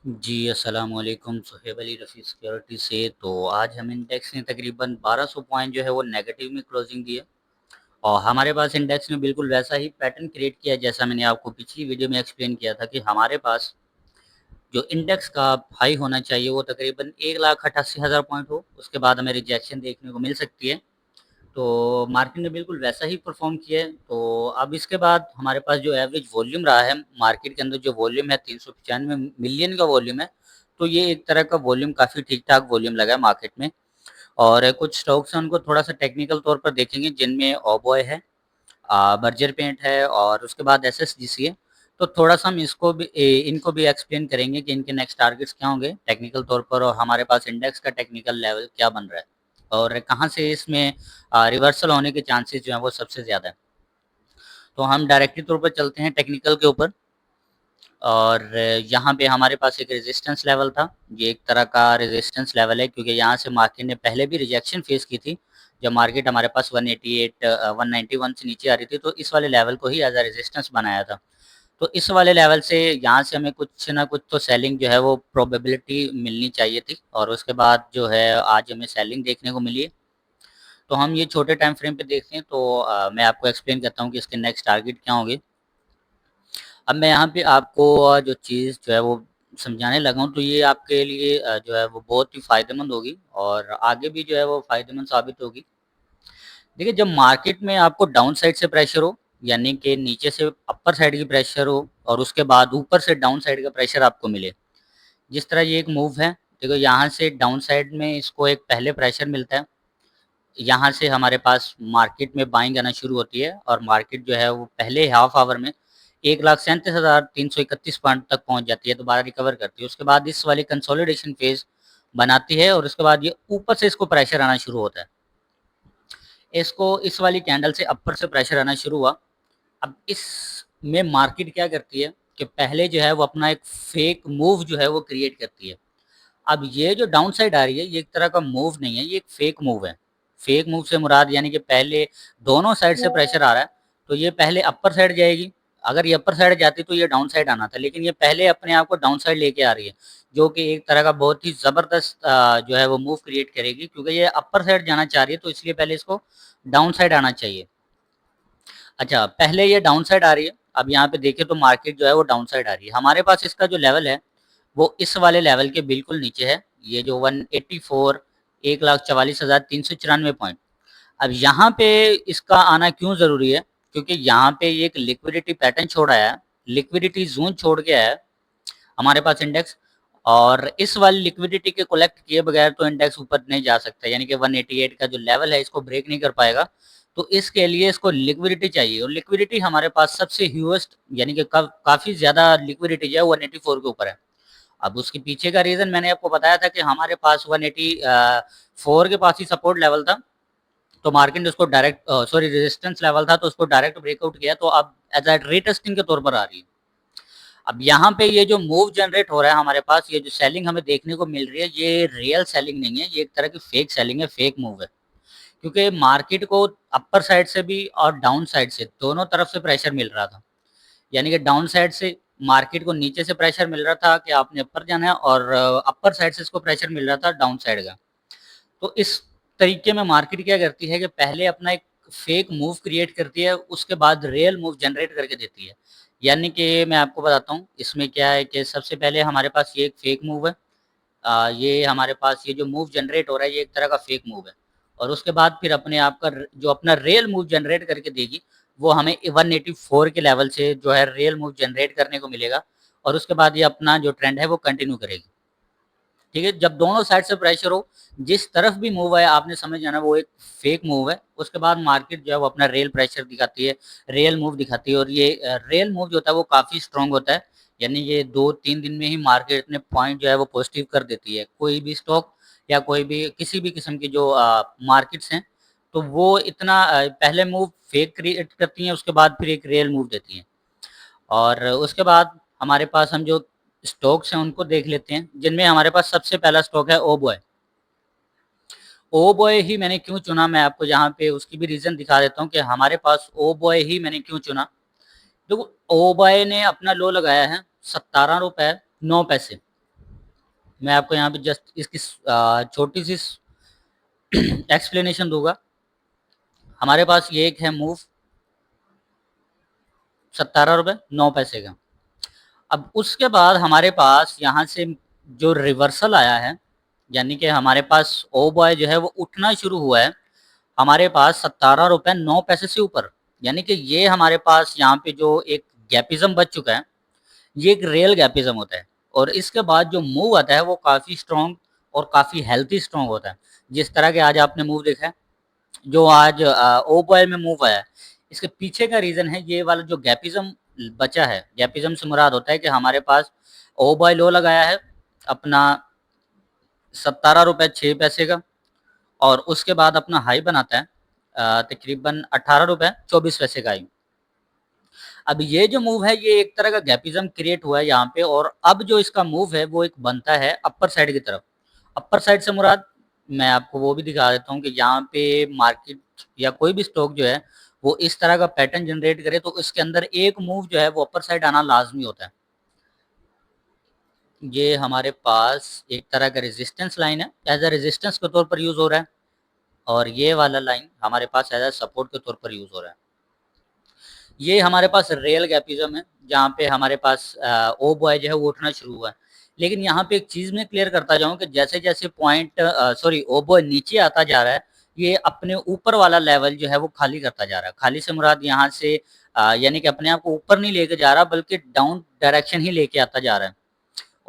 जी, अस्सलाम वालेकुम। सुहेब अली रफ़ी सिक्योरिटी से। तो आज हम इंडेक्स ने तकरीबन 1200 पॉइंट जो है वो नेगेटिव में क्लोजिंग दी है और हमारे पास इंडेक्स ने बिल्कुल वैसा ही पैटर्न क्रिएट किया है जैसा मैंने आपको पिछली वीडियो में एक्सप्लेन किया था कि हमारे पास जो इंडेक्स का हाई होना चाहिए वो तकरीबन 1,88,000 पॉइंट हो, उसके बाद हमें रिजेक्शन देखने को मिल सकती है। तो मार्केट ने बिल्कुल वैसा ही परफॉर्म किया है। तो अब इसके बाद हमारे पास जो एवरेज वॉल्यूम रहा है मार्केट के अंदर, जो वॉल्यूम है 395 मिलियन का वॉल्यूम है। तो ये एक तरह का वॉल्यूम काफ़ी ठीक ठाक वॉल्यूम लगा है मार्केट में। और कुछ स्टॉक्स हैं उनको थोड़ा सा टेक्निकल तौर पर देखेंगे, जिनमें ओबॉय है, बर्जर पेंट है और उसके बाद एसएसजीसी है। तो थोड़ा सा हम इनको भी एक्सप्लेन करेंगे कि इनके नेक्स्ट टारगेट्स क्या होंगे टेक्निकल तौर पर, और हमारे पास इंडेक्स का टेक्निकल लेवल क्या बन रहा है और कहाँ से इसमें रिवर्सल होने के चांसेस जो हैं वो सबसे ज़्यादा है। तो हम डायरेक्टली तौर पर चलते हैं टेक्निकल के ऊपर। और यहाँ पे हमारे पास एक रेजिस्टेंस लेवल था। ये एक तरह का रेजिस्टेंस लेवल है क्योंकि यहाँ से मार्केट ने पहले भी रिजेक्शन फेस की थी। जब मार्केट हमारे पास 188 191 से नीचे आ रही थी, तो इस वाले लेवल को ही एज अ रेजिस्टेंस बनाया था। तो इस वाले लेवल से यहाँ से हमें कुछ ना कुछ तो सेलिंग जो है वो प्रोबेबिलिटी मिलनी चाहिए थी, और उसके बाद जो है आज हमें सेलिंग देखने को मिली है। तो हम ये छोटे टाइम फ्रेम पे देखते हैं। तो मैं आपको एक्सप्लेन करता हूँ कि इसके नेक्स्ट टारगेट क्या होंगे। अब मैं यहाँ पे आपको जो चीज़ जो है वो समझाने लगा हूँ, तो ये आपके लिए जो है वो बहुत ही फ़ायदेमंद होगी और आगे भी जो है वो फ़ायदेमंद साबित होगी। देखिए, जब मार्केट में आपको डाउन साइड से प्रेशर हो, यानी कि नीचे से अपर साइड की प्रेशर हो और उसके बाद ऊपर से डाउन साइड का प्रेशर आपको मिले, जिस तरह ये एक मूव है। देखो, यहाँ से डाउन साइड में इसको एक पहले प्रेशर मिलता है। यहाँ से हमारे पास मार्केट में बाइंग आना शुरू होती है और मार्केट जो है वो पहले हाफ आवर में 1,37,331 पॉइंट तक पहुँच जाती है, दोबारा रिकवर करती है। उसके बाद इस वाली कंसोलिडेशन फेज़ बनाती है और उसके बाद ये ऊपर से इसको प्रेशर आना शुरू होता है। इसको इस वाली कैंडल से अपर से प्रेशर आना शुरू हुआ। अब इसमें मार्केट क्या करती है कि पहले जो है वो अपना एक फेक मूव जो है वो क्रिएट करती है। अब ये जो डाउन साइड आ रही है, ये एक तरह का मूव नहीं है, ये एक फेक मूव है। फेक मूव से मुराद यानी कि पहले दोनों साइड से प्रेशर आ रहा है, तो ये पहले अपर साइड जाएगी। अगर ये अपर साइड जाती तो ये डाउन साइड आना था, लेकिन ये पहले अपने आप को डाउन साइड लेके आ रही है, जो कि एक तरह का बहुत ही ज़बरदस्त जो है वो मूव क्रिएट करेगी, क्योंकि ये अपर साइड जाना चाह रही है, तो इसलिए पहले इसको डाउन साइड आना चाहिए। अच्छा, पहले ये डाउन साइड आ रही है। अब यहाँ पे देखें तो मार्केट जो है वो डाउन साइड आ रही है। हमारे पास इसका जो लेवल है वो इस वाले लेवल के बिल्कुल नीचे है। ये जो 184 1,44,394 पॉइंट। अब यहाँ पे इसका आना क्यों ज़रूरी है? क्योंकि यहाँ पे ये एक लिक्विडिटी पैटर्न छोड़ आया है, लिक्विडिटी ज़ोन छोड़ के आया है हमारे पास इंडेक्स। और इस वाली लिक्विडिटी के कलेक्ट किए बगैर तो इंडेक्स ऊपर नहीं जा सकता, यानी कि 188 का जो लेवल है इसको ब्रेक नहीं कर पाएगा। तो इसके लिए इसको लिक्विडिटी चाहिए, और लिक्विडिटी हमारे पास सबसे ह्यूएस्ट यानी कि काफ़ी ज़्यादा लिक्विडिटी जो है 184 के ऊपर है। अब उसके पीछे का रीज़न मैंने आपको बताया था कि हमारे पास 184 के पास ही सपोर्ट लेवल था। तो मार्केट ने उसको डायरेक्ट रेजिस्टेंस लेवल था, तो उसको डायरेक्ट ब्रेकआउट किया, तो अब एज अ रीटेस्टिंग के तौर पर आ रही है। अब यहाँ पे ये जो मूव जनरेट हो रहा है हमारे पास, ये जो सेलिंग हमें देखने को मिल रही है, ये रियल सेलिंग नहीं है, ये एक तरह की फेक सेलिंग है, फेक मूव है। क्योंकि मार्केट को अपर साइड से भी और डाउन साइड से दोनों तरफ से प्रेशर मिल रहा था। यानी कि डाउन साइड से मार्केट को नीचे से प्रेशर मिल रहा था कि आपने ऊपर जाना है, और अपर साइड से इसको प्रेशर मिल रहा था डाउन साइड का। तो इस तरीके में मार्केट क्या करती है कि पहले अपना एक फेक मूव क्रिएट करती है, उसके बाद रियल मूव जनरेट करके देती है। यानी कि मैं आपको बताता हूँ इसमें क्या है कि सबसे पहले हमारे पास ये एक फेक मूव है। ये हमारे पास ये जो मूव जनरेट हो रहा है ये एक तरह का फेक मूव है, और उसके बाद फिर अपने आप का जो अपना रियल मूव जनरेट करके देगी, वो हमें 184 के लेवल से जो है रियल मूव जनरेट करने को मिलेगा, और उसके बाद ये अपना जो ट्रेंड है वो कंटिन्यू करेगी। ठीक है, जब दोनों साइड से प्रेशर हो, जिस तरफ भी मूव है आपने समझ जाना वो एक फेक मूव है। उसके बाद मार्केट जो है वो अपना रियल प्रेशर दिखाती है, रियल मूव दिखाती है, और ये रियल मूव जो होता है वो काफ़ी स्ट्रॉन्ग होता है। यानी ये 2-3 दिन में ही मार्केट अपने पॉइंट जो है वो पॉजिटिव कर देती है। कोई भी स्टॉक या कोई भी किसी भी किस्म की जो मार्केट्स हैं, तो वो इतना पहले मूव फेक क्रिएट करती हैं, उसके बाद फिर एक रियल मूव देती हैं। और उसके बाद हमारे पास हम जो स्टॉक्स हैं उनको देख लेते हैं, जिनमें हमारे पास सबसे पहला स्टॉक है ओबॉय। ओबॉय ही मैंने क्यों चुना, मैं आपको यहाँ पे उसकी भी रीज़न दिखा देता हूँ कि हमारे पास ओबॉय ही मैंने क्यों चुना। देखो, ओबॉय ने अपना लो लगाया है 17 रुपए 9 पैसे। मैं आपको यहाँ पे जस्ट इसकी छोटी सी एक्सप्लेनेशन दूंगा। हमारे पास ये एक है मूव 17 रुपये 9 पैसे का। अब उसके बाद हमारे पास यहाँ से जो रिवर्सल आया है, यानी कि हमारे पास ओ बॉय जो है वो उठना शुरू हुआ है हमारे पास 17 रुपये 9 पैसे से ऊपर। यानी कि ये हमारे पास यहाँ पे जो एक गैपिज्म बच चुका है, ये एक रियल गैपिज्म होता है। और इसके बाद जो मूव आता है वो काफ़ी स्ट्रॉन्ग और काफ़ी हेल्थी स्ट्रॉन्ग होता है। जिस तरह के आज आपने मूव देखा है, जो आज ओ बॉय में मूव आया है, इसके पीछे का रीज़न है ये वाला जो गैपिज्म बचा है। गैपिज्म से मुराद होता है कि हमारे पास ओ बॉय लो लगाया है अपना 17 रुपये 6 पैसे का, और उसके बाद अपना हाई बनाता है तकरीबन 18 रुपये 24 पैसे का हाई। अब ये जो मूव है ये एक तरह का गैपिज्म क्रिएट हुआ है यहाँ पे, और अब जो इसका मूव है वो एक बनता है अपर साइड की तरफ। अपर साइड से मुराद मैं आपको वो भी दिखा देता हूँ कि यहाँ पे मार्केट या कोई भी स्टॉक जो है वो इस तरह का पैटर्न जनरेट करे तो इसके अंदर एक मूव जो है वो अपर साइड आना लाजमी होता है। ये हमारे पास एक तरह का रेजिस्टेंस लाइन है, एज अ रेजिस्टेंस के तौर पर यूज़ हो रहा है, और ये वाला लाइन हमारे पास एज अ सपोर्ट के तौर पर यूज़ हो रहा है। ये हमारे पास रियल गैपिज्म है जहाँ पे हमारे पास ओ बॉय जो है वो उठना शुरू हुआ है। लेकिन यहाँ पे एक चीज़ मैं क्लियर करता जाऊँ कि जैसे-जैसे पॉइंट सॉरी ओ बॉय नीचे आता जा रहा है, ये अपने ऊपर वाला लेवल जो है वो खाली करता जा रहा है। खाली से मुराद यहाँ से यानी कि अपने आप को ऊपर नहीं लेके जा रहा बल्कि डाउन डायरेक्शन ही लेके आता जा रहा है।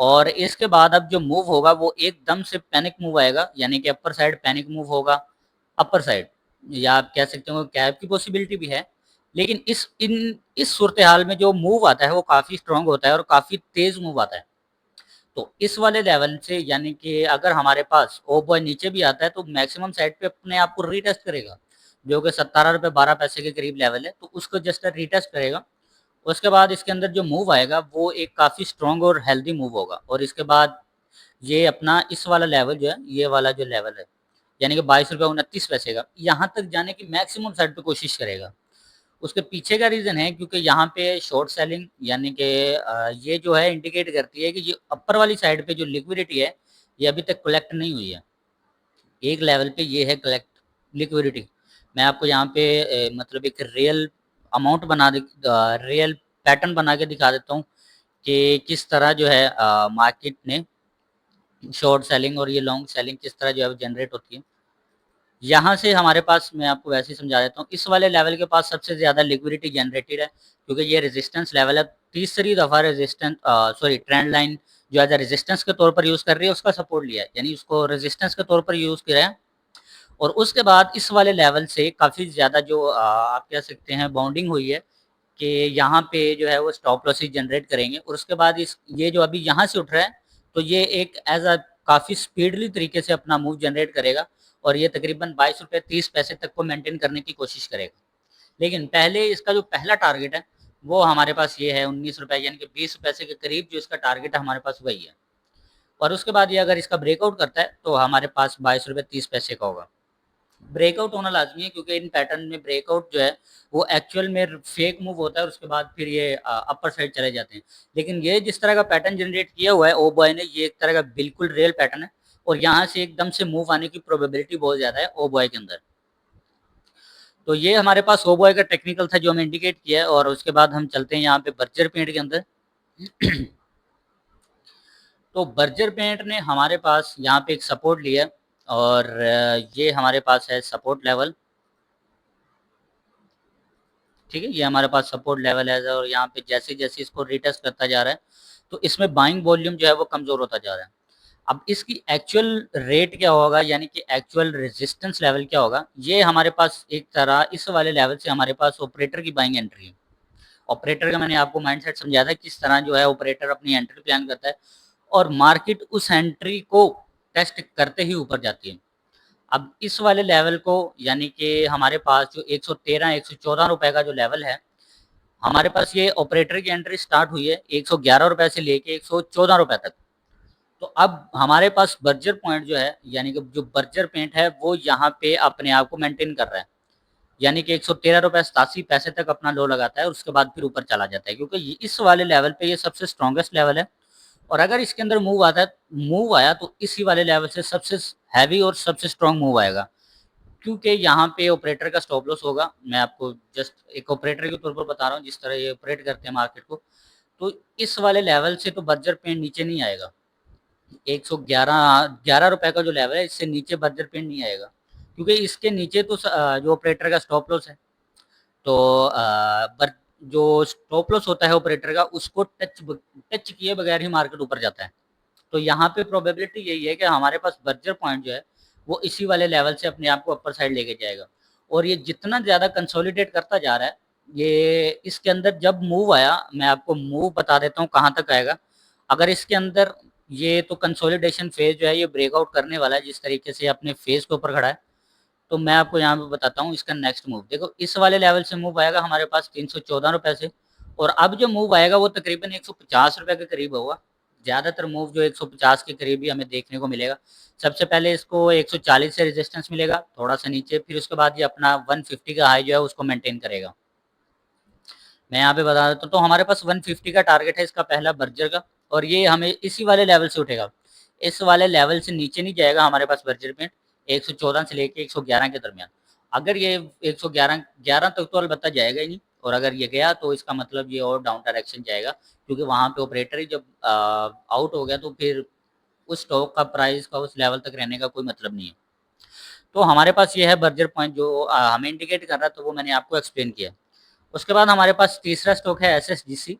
और इसके बाद अब जो मूव होगा वो एकदम से पैनिक मूव आएगा, यानी कि अपर साइड पैनिक मूव होगा। अपर साइड या आप कह सकते हो कैप की पॉसिबिलिटी भी है, लेकिन इस सूरत हाल में जो मूव आता है वो काफ़ी स्ट्रॉन्ग होता है और काफ़ी तेज़ मूव आता है। तो इस वाले लेवल से यानी कि अगर हमारे पास ओ बॉय नीचे भी आता है तो मैक्सिमम साइड पे अपने आप को रीटेस्ट करेगा, जो कि 17 रुपये 12 पैसे के करीब लेवल है, तो उसको जस्ट रीटेस्ट करेगा। उसके बाद इसके अंदर जो मूव आएगा वो एक काफ़ी स्ट्रॉन्ग और हेल्दी मूव होगा, और इसके बाद ये अपना इस वाला लेवल जो है, ये वाला जो लेवल है यानी कि 22 रुपये 29 पैसे का, यहाँ तक जाने की मैक्सिमम साइड पे कोशिश करेगा। उसके पीछे का रीज़न है क्योंकि यहाँ पे शॉर्ट सेलिंग यानी कि ये जो है इंडिकेट करती है कि ये अपर वाली साइड पे जो लिक्विडिटी है ये अभी तक कलेक्ट नहीं हुई है। एक लेवल पे ये है कलेक्ट लिक्विडिटी। मैं आपको यहाँ पे मतलब एक रियल अमाउंट रियल पैटर्न बना के दिखा देता हूँ कि किस तरह जो है मार्केट ने शॉर्ट सेलिंग और ये लॉन्ग सेलिंग किस तरह जो है जनरेट होती है। यहाँ से हमारे पास मैं आपको वैसे ही समझा देता हूँ, इस वाले लेवल के पास सबसे ज़्यादा लिक्विडिटी जनरेटेड है क्योंकि ये रेजिस्टेंस लेवल है। तीसरी दफ़ा रेजिस्टेंस सॉरी ट्रेंड लाइन जो एज अ रेजिस्टेंस के तौर पर यूज़ कर रही है उसका सपोर्ट लिया है, यानी उसको रेजिस्टेंस के तौर पर यूज़ किया है। और उसके बाद इस वाले लेवल से काफ़ी ज़्यादा जो आप कह सकते हैं बाउंडिंग हुई है कि यहाँ पे जो है वो स्टॉप लॉसेस जनरेट करेंगे, और उसके बाद इस ये जो अभी यहाँ से उठ रहा है तो ये एक एज अ काफ़ी स्पीडली तरीके से अपना मूव जनरेट करेगा, और ये तकरीबन 22 रुपये 30 पैसे तक को मेंटेन करने की कोशिश करेगा। लेकिन पहले इसका जो पहला टारगेट है वो हमारे पास ये है 19 रुपये, यानी कि 20 पैसे के करीब जो इसका टारगेट है हमारे पास वही है। और उसके बाद ये अगर इसका ब्रेकआउट करता है तो हमारे पास 22 रुपये 30 पैसे का होगा। ब्रेकआउट होना लाज़मी है क्योंकि इन पैटर्न में ब्रेकआउट जो है वो एक्चुअल में फेक मूव होता है, और उसके बाद फिर ये अपर साइड चले जाते हैं। लेकिन ये जिस तरह का पैटर्न जनरेट किया हुआ है ओ बॉय ने, ये एक तरह का बिल्कुल रियल पैटर्न है, और यहाँ से एकदम से मूव आने की प्रोबेबिलिटी बहुत ज़्यादा है ओ बॉय के अंदर। तो ये हमारे पास ओ बॉय का टेक्निकल था जो हमें इंडिकेट किया है, और उसके बाद हम चलते हैं यहाँ पे बर्जर पेंट के अंदर। तो बर्जर पेंट ने हमारे पास यहाँ पे एक सपोर्ट लिया, और ये हमारे पास है सपोर्ट लेवल। ठीक है, ये हमारे पास सपोर्ट लेवल है, और यहाँ पे जैसे-जैसे इसको रिटेस्ट करता जा रहा है, तो इसमें बाइंग वॉल्यूम जो है वो कमज़ोर होता जा रहा है। अब इसकी एक्चुअल रेट क्या होगा, यानी कि एक्चुअल रेजिस्टेंस लेवल क्या होगा, ये हमारे पास एक तरह इस वाले लेवल से हमारे पास ऑपरेटर की बाइंग एंट्री है। ऑपरेटर का मैंने आपको माइंडसेट समझाया था किस तरह जो है ऑपरेटर अपनी एंट्री प्लान करता है, और मार्केट उस एंट्री को टेस्ट करते ही ऊपर जाती है। अब इस वाले लेवल को यानी कि हमारे पास जो 113-114 रुपए का जो लेवल है, हमारे पास ये ऑपरेटर की एंट्री स्टार्ट हुई है 111 रुपए से लेके 114 रुपए तक। तो अब हमारे पास बर्जर पॉइंट जो है यानी कि जो बर्जर पॉइंट है वो यहाँ पे अपने आप को मेंटेन कर रहा है, यानी कि 113 रुपए 87 पैसे तक अपना लो लगाता है और उसके बाद फिर ऊपर चला जाता है, क्योंकि इस वाले लेवल पे ये सबसे स्ट्रॉन्गेस्ट लेवल है। और अगर इसके अंदर मूव आया तो इसी वाले लेवल से सबसे हैवी और सबसे स्ट्रॉन्ग मूव आएगा, क्योंकि यहाँ पे ऑपरेटर का स्टॉप लॉस होगा। मैं आपको जस्ट एक ऑपरेटर के तौर पर बता रहा हूँ जिस तरह ये ऑपरेट करते हैं मार्केट को। तो इस वाले लेवल से तो बर्जर पेंट नीचे नहीं आएगा। 111 रुपए का जो लेवल है, इससे नीचे बर्जर पेंट नहीं आएगा, क्योंकि इसके नीचे तो जो ऑपरेटर का स्टॉप लॉस है, तो जो स्टॉप लॉस होता है ऑपरेटर का, उसको टच किए बगैर ही मार्केट ऊपर जाता है। तो यहाँ पे प्रोबेबिलिटी यही है कि हमारे पास बर्जर पॉइंट जो है वो इसी वाले लेवल से अपने आप को अपर साइड लेके जाएगा। और ये जितना ज़्यादा कंसोलिडेट करता जा रहा है, ये इसके अंदर जब मूव आया, मैं आपको मूव बता देता हूँ कहाँ तक आएगा। अगर इसके अंदर ये तो कंसोलिडेशन फेज जो है ये ब्रेकआउट करने वाला है, जिस तरीके से अपने फेज के ऊपर खड़ा है, तो मैं आपको यहाँ पे बताता हूँ इसका नेक्स्ट मूव। देखो इस वाले लेवल से मूव आएगा हमारे पास 314 रुपए से, और अब जो मूव आएगा वो तकरीबन 150 रुपए के करीब होगा। ज़्यादातर मूव जो 150 के करीब ही हमें देखने को मिलेगा। सबसे पहले इसको 140 से रेजिस्टेंस मिलेगा थोड़ा सा नीचे, फिर उसके बाद ये अपना 150 का हाई जो है उसको मेंटेन करेगा। मैं यहाँ पे बता देता हूँ, तो हमारे पास 150 का टारगेट है इसका पहला बर्जर का, और ये हमें इसी वाले लेवल से उठेगा। इस वाले लेवल से नीचे नहीं जाएगा हमारे पास बर्जर पेंट 114 से लेके 111 के दरमियान। अगर ये 111 तक तो अलबत्ता जाएगा ही नहीं, और अगर ये गया तो इसका मतलब ये और डाउन डायरेक्शन जाएगा, क्योंकि वहाँ पे ऑपरेटर ही जब आउट हो गया तो फिर उस स्टॉक का प्राइस का उस लेवल तक रहने का कोई मतलब नहीं है। तो हमारे पास ये है बर्जर पॉइंट जो हमें इंडिकेट कर रहा था, वो मैंने आपको एक्सप्लेन किया। उसके बाद हमारे पास तीसरा स्टॉक है SSGC।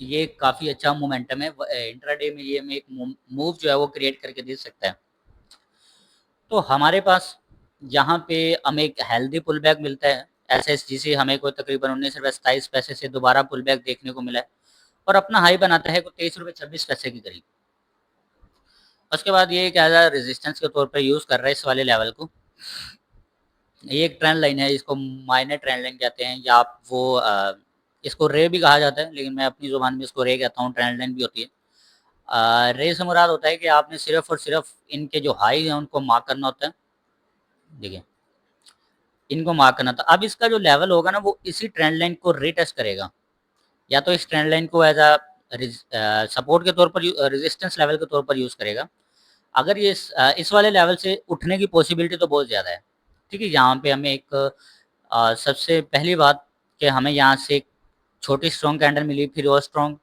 ये काफ़ी अच्छा मोमेंटम है, इंट्राडे में ये हमें एक मूव जो है वो क्रिएट करके दे सकता है। तो हमारे पास यहाँ पे हमें एक हेल्दी पुल बैक मिलता है। SSGC हमें को तकरीबन 19 रुपये 27 पैसे से दोबारा पुल बैक देखने को मिला है, और अपना हाई बनाता है को 23 रुपये 26 पैसे के करीब। उसके बाद ये एक एज रेजिस्टेंस के तौर पर यूज़ कर रहा है इस वाले लेवल को। ये एक ट्रेंड लाइन है, इसको माइनर ट्रेंड लाइन कहते हैं, या आप वो इसको रे भी कहा जाता है, लेकिन मैं अपनी ज़ुबान में इसको रे कहता हूँ, ट्रेंड लाइन भी होती है। रे से मुराद होता है कि आपने सिर्फ और सिर्फ इनके जो हाई हैं उनको मार्क करना होता है। देखिए इनको मार्क करना था। अब इसका जो लेवल होगा ना वो इसी ट्रेंड लाइन को रीटेस्ट करेगा, या तो इस ट्रेंड लाइन को एज सपोर्ट के तौर पर, रेजिस्टेंस लेवल के तौर पर यूज़ करेगा। अगर ये इस वाले लेवल से उठने की पॉसिबिलिटी तो बहुत ज़्यादा है। ठीक है, यहाँ पे हमें एक सबसे पहली बात कि हमें यहाँ से एक छोटी स्ट्रॉन्ग कैंडल मिली, फिर और स्ट्रॉन्ग,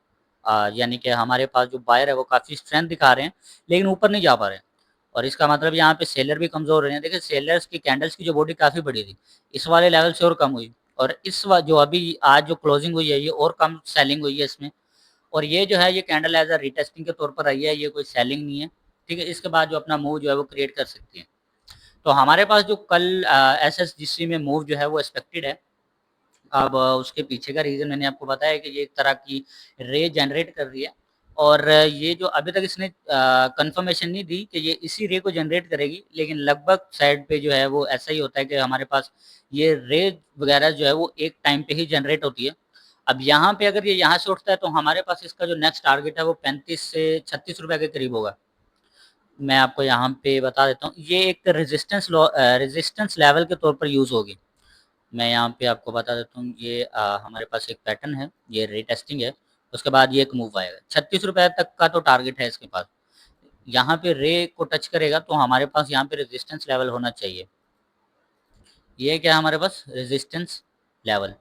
यानी कि हमारे पास जो बायर है वो काफ़ी स्ट्रेंथ दिखा रहे हैं, लेकिन ऊपर नहीं जा पा रहे हैं, और इसका मतलब यहाँ पे सेलर भी कमज़ोर हो रहे हैं। देखिए सेलर्स की कैंडल्स की जो बॉडी काफ़ी बड़ी थी, इस वाले लेवल से और कम हुई, और जो अभी आज जो क्लोजिंग हुई है ये और कम सेलिंग हुई है इसमें, और ये जो है ये कैंडल एज अ रिटेस्टिंग के तौर पर आई है, ये कोई सेलिंग नहीं है। ठीक है, इसके बाद जो अपना मूव जो है वो क्रिएट कर सकती है। तो हमारे पास जो कल SSGC में मूव जो है वो एक्सपेक्टेड है। अब उसके पीछे का रीज़न मैंने आपको बताया कि ये एक तरह की रे जनरेट कर रही है, और ये जो अभी तक इसने कंफर्मेशन नहीं दी कि ये इसी रे को जनरेट करेगी, लेकिन लगभग साइड पे जो है वो ऐसा ही होता है कि हमारे पास ये रे वगैरह जो है वो एक टाइम पे ही जनरेट होती है। अब यहाँ पे अगर ये यहाँ से उठता है तो हमारे पास इसका जो नेक्स्ट टारगेट है वो 35 से 36 रुपए के करीब होगा। मैं आपको यहाँ पे बता देता हूँ, ये एक रेजिस्टेंस लेवल के तौर पर यूज़ होगी। मैं यहाँ पे आपको बता देता हूँ, ये हमारे पास एक पैटर्न है, ये रीटेस्टिंग है, उसके बाद ये एक मूव आएगा 36 रुपए तक का तो टारगेट है इसके पास। यहाँ पे रे को टच करेगा तो हमारे पास यहाँ पे रेजिस्टेंस लेवल होना चाहिए। ये क्या है हमारे पास रेजिस्टेंस लेवल,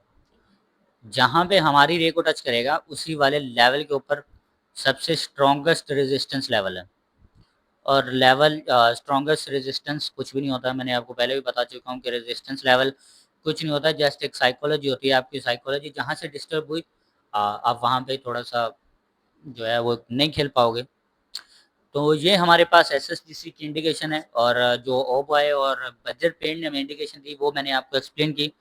जहाँ पे हमारी रे को टच करेगा उसी वाले लेवल के ऊपर सबसे स्ट्रॉन्गेस्ट रेजिस्टेंस लेवल है। और लेवल स्ट्रॉन्गेस्ट रेजिस्टेंस कुछ भी नहीं होता, मैंने आपको पहले भी बता चुका हूँ कि रेजिस्टेंस लेवल कुछ नहीं होता, जस्ट एक साइकोलॉजी होती है, आपकी साइकोलॉजी जहाँ से डिस्टर्ब हुई आप वहाँ पे थोड़ा सा जो है वो नहीं खेल पाओगे। तो ये हमारे पास SSGC की इंडिकेशन है, और जो ओबॉय और बजट पेंट ने हमें इंडिकेशन दी वो मैंने आपको एक्सप्लेन की।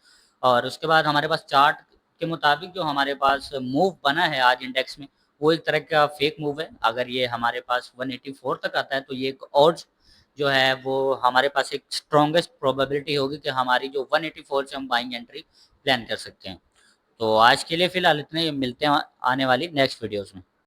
और उसके बाद हमारे पास चार्ट के मुताबिक जो हमारे पास मूव बना है आज इंडेक्स में, वो एक तरह का फेक मूव है। अगर ये हमारे पास 184 तक आता है तो ये एक और जो है वो हमारे पास एक स्ट्रॉन्गेस्ट प्रोबेबिलिटी होगी कि हमारी जो 184 से हम बाइंग एंट्री प्लान कर सकते हैं। तो आज के लिए फ़िलहाल इतने ही, मिलते हैं आने वाली नेक्स्ट वीडियोज़ में।